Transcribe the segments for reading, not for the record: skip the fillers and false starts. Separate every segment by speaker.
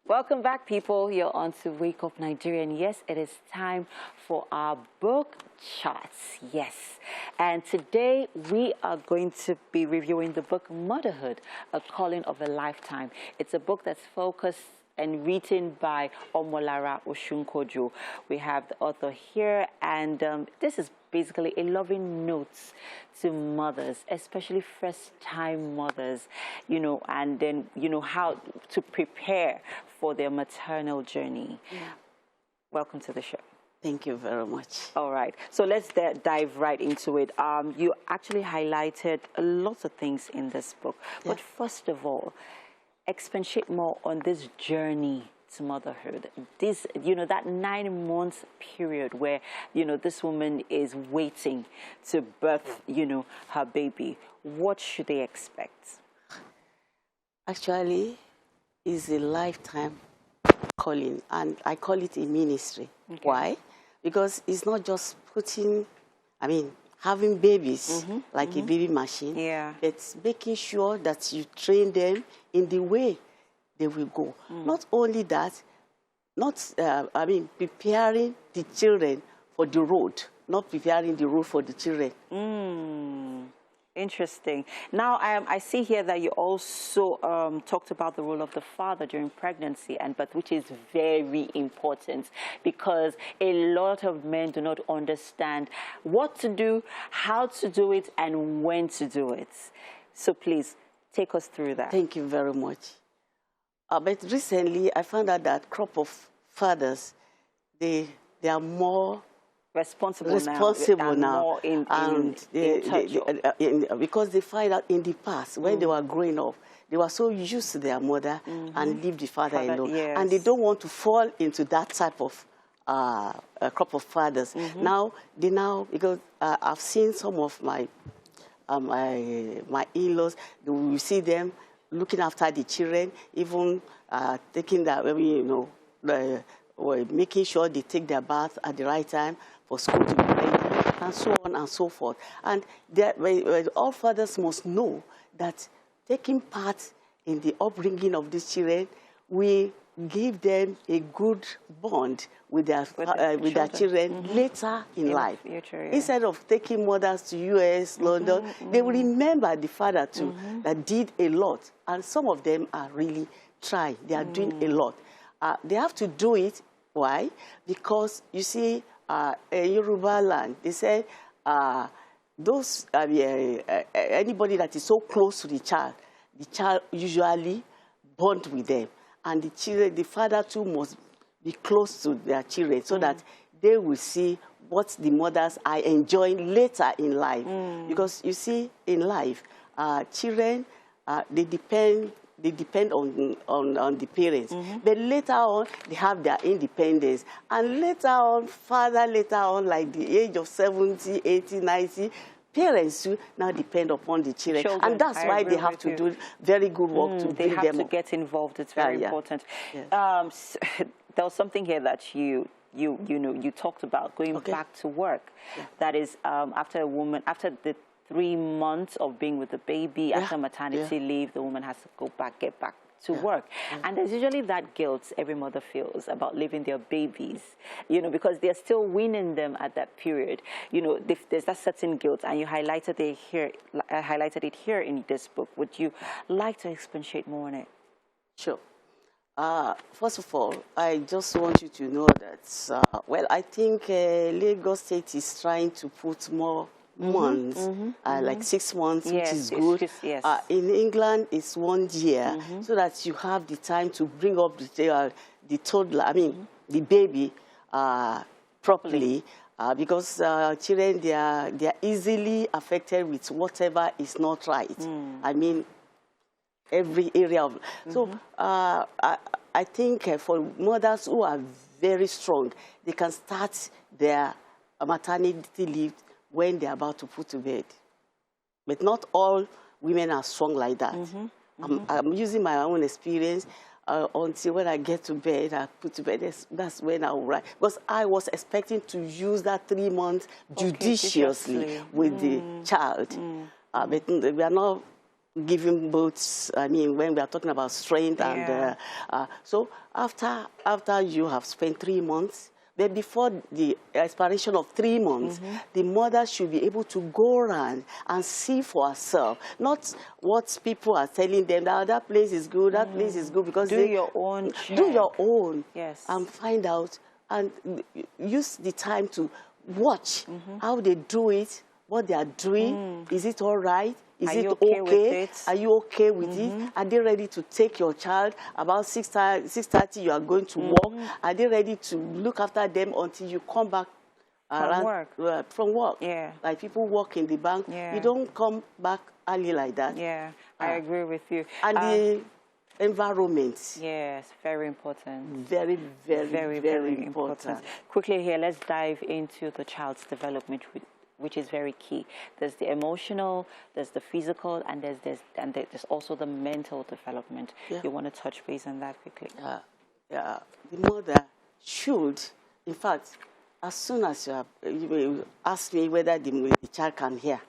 Speaker 1: Welcome back, people. You're on to Wake Up Nigeria, and yes, it is time for our book charts. Yes, and today we are going to be reviewing the book Motherhood, A Calling of a Lifetime. It's a book that's focused and written by Omolara Osunkojo. We have the author here, and this is basically a loving note to mothers, especially first-time mothers, and then, how to prepare for their maternal journey. Yeah. Welcome to the show.
Speaker 2: Thank you very much.
Speaker 1: All right, so let's dive right into it. You actually highlighted lots of things in this book, but first of all, expatiate more on this journey to motherhood. This, that 9 months period where, this woman is waiting to birth, her baby. What should they expect?
Speaker 2: Actually, it's a lifetime calling, and I call it a ministry. Okay. Why? Because it's not just having babies like a baby machine. Yeah. It's making sure that you train them in the way they will go. Not only that, preparing the children for the road, not preparing the road for the children.
Speaker 1: Interesting. Now, I see here that you also talked about the role of the father during pregnancy, but which is very important because a lot of men do not understand what to do, how to do it, and when to do it. So please, take us through that.
Speaker 2: Thank you very much. But recently, I found out that crop of fathers, they are more responsible now. Because they find out in the past, when they were growing up, they were so used to their mother and leave the father alone. Yes. And they don't want to fall into that type of crop of fathers. Now, because I've seen some of my in-laws, we see them looking after the children, even taking that, making sure they take their bath at the right time for school to be ready, and so on and so forth. And all fathers must know that taking part in the upbringing of these children will give them a good bond with their children later in life. Future, yeah. Instead of taking mothers to US, London, they will remember the father too that did a lot. And some of them are really trying. They are doing a lot. They have to do it. Why? Because, you see, in Yoruba land, they say anybody that is so close to the child usually bond with them. And the father too must be close to their children so that they will see what the mothers are enjoying later in life. Because, you see, in life, children, they depend on the parents. But later on, they have their independence. And later on, like the age of 70, 80, 90, parents too now depend upon the children. And that's why they have to do very good work to bring them up.
Speaker 1: They have to get involved. It's very important. Yes. There was something here that you talked about, going back to work. Yeah. That is, after the 3 months of being with the baby, after maternity leave, the woman has to get back to work. And there's usually that guilt every mother feels about leaving their babies, because they're still weaning them at that period. There's that certain guilt, and you highlighted it here in this book. Would you like to expatiate more on it?
Speaker 2: Sure. First of all, I just want you to know that, I think Lagos State is trying to put more months, like 6 months, which is good. In England, it's 1 year, so that you have the time to bring up the toddler, the baby, properly, because children, they are easily affected with whatever is not right. Every area of. So I think for mothers who are very strong, they can start their maternity leave when they're about to put to bed. But not all women are strong like that. I'm using my own experience. Until when I get to bed, I put to bed, that's when I will write. Because I was expecting to use that 3 months judiciously with the child. But we are not giving birth. I mean, when we are talking about strength, and so after you have spent 3 months, but before the expiration of 3 months, the mother should be able to go around and see for herself, not what people are telling them, that place is good, that place is good, because
Speaker 1: do your own check.
Speaker 2: Do your own,
Speaker 1: yes,
Speaker 2: and find out, and use the time to watch how they do it, what they are doing. Is it all right? Is it okay? With it? Are you okay with it? Are they ready to take your child? About 6:30, you are going to work. Are they ready to look after them until you come back from work?
Speaker 1: Yeah.
Speaker 2: Like people work in the bank.
Speaker 1: Yeah.
Speaker 2: You don't come back early like that.
Speaker 1: Yeah, I agree with you.
Speaker 2: And the environment.
Speaker 1: Yes, very important.
Speaker 2: Very, very important.
Speaker 1: Quickly here, let's dive into the child's development, which is very key. There's the emotional, there's the physical, and there's also the mental development. Yeah. You want to touch base on that quickly?
Speaker 2: The mother should, in fact, as soon as you ask me whether the child can hear,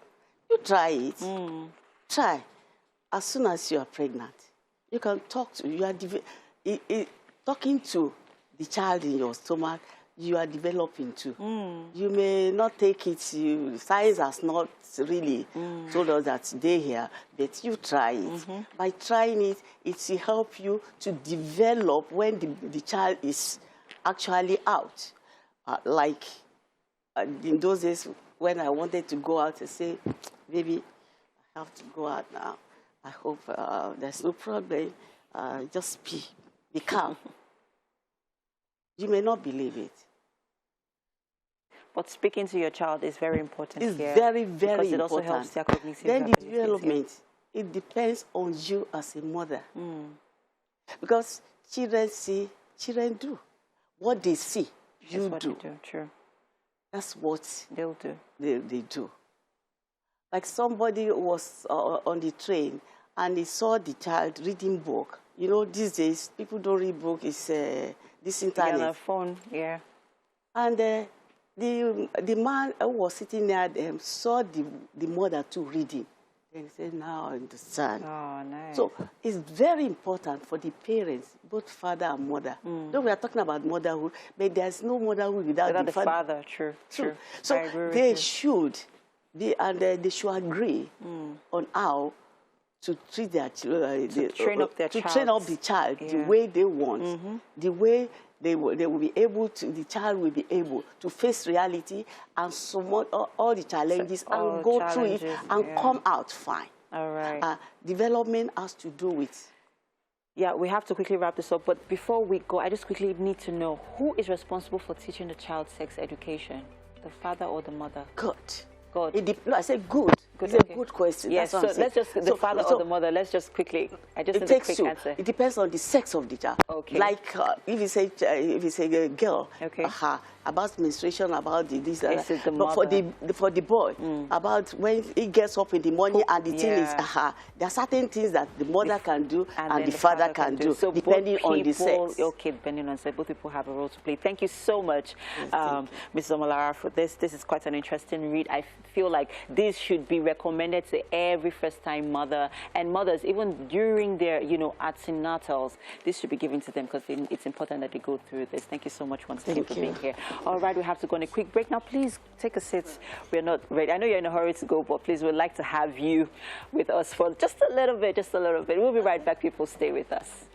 Speaker 2: you try it. Try. As soon as you are pregnant, you can talk to, talking to the child in your stomach. You are developing too. You may not take it, science has not really told us that today here, but you try it. By trying it, it will help you to develop when the child is actually out. Like in those days when I wanted to go out and say, baby, I have to go out now. I hope there's no problem. Just be calm. You may not believe it.
Speaker 1: But speaking to your child is very important.
Speaker 2: It's
Speaker 1: here
Speaker 2: very
Speaker 1: because it
Speaker 2: important.
Speaker 1: also helps their cognitive
Speaker 2: then the development, it depends on you as a mother. Because children do. What they see, you do.
Speaker 1: True.
Speaker 2: That's what
Speaker 1: they'll do.
Speaker 2: They do. Like somebody was on the train and he saw the child reading book. You know, these days, people don't read book. It's this internet.
Speaker 1: On a phone, yeah.
Speaker 2: And the man who was sitting near them saw the mother too reading. And he said, now I understand.
Speaker 1: Oh, nice.
Speaker 2: So it's very important for the parents, both father and mother. Though we are talking about motherhood, but there's no motherhood without the father.
Speaker 1: True.
Speaker 2: So they should be, and they should agree on how to treat their children,
Speaker 1: to train up
Speaker 2: the child the way they want, the way they will be able to, the child will be able to face reality and surmount all the challenges and go through it and come out fine.
Speaker 1: All right.
Speaker 2: Development has to do with.
Speaker 1: Yeah, we have to quickly wrap this up. But before we go, I just quickly need to know who is responsible for teaching the child sex education, the father or the mother?
Speaker 2: God.
Speaker 1: No,
Speaker 2: I said good. It's a good question.
Speaker 1: Yes, so let's just, the father or the mother, let's just quickly, I just need a quick answer.
Speaker 2: It depends on the sex of the child.
Speaker 1: Okay.
Speaker 2: Like if it's a girl,
Speaker 1: okay,
Speaker 2: about menstruation, about this,
Speaker 1: but
Speaker 2: for the boy, about when he gets up in the morning and the thing is, there are certain things that the mother can do and the father can do, so depending on the sex.
Speaker 1: Okay, depending on sex, both people have a role to play. Thank you so much, Mrs. Omolara, for this. This is quite an interesting read. I feel like this should be recommended to every first-time mother and mothers, even during their, antenatals. This should be given to them because it's important that they go through this. Thank you so much once again for being here. All right, we have to go on a quick break now. Please take a seat. We're not ready. I know you're in a hurry to go, but please, we'd like to have you with us for just a little bit. We'll be right back. People, stay with us.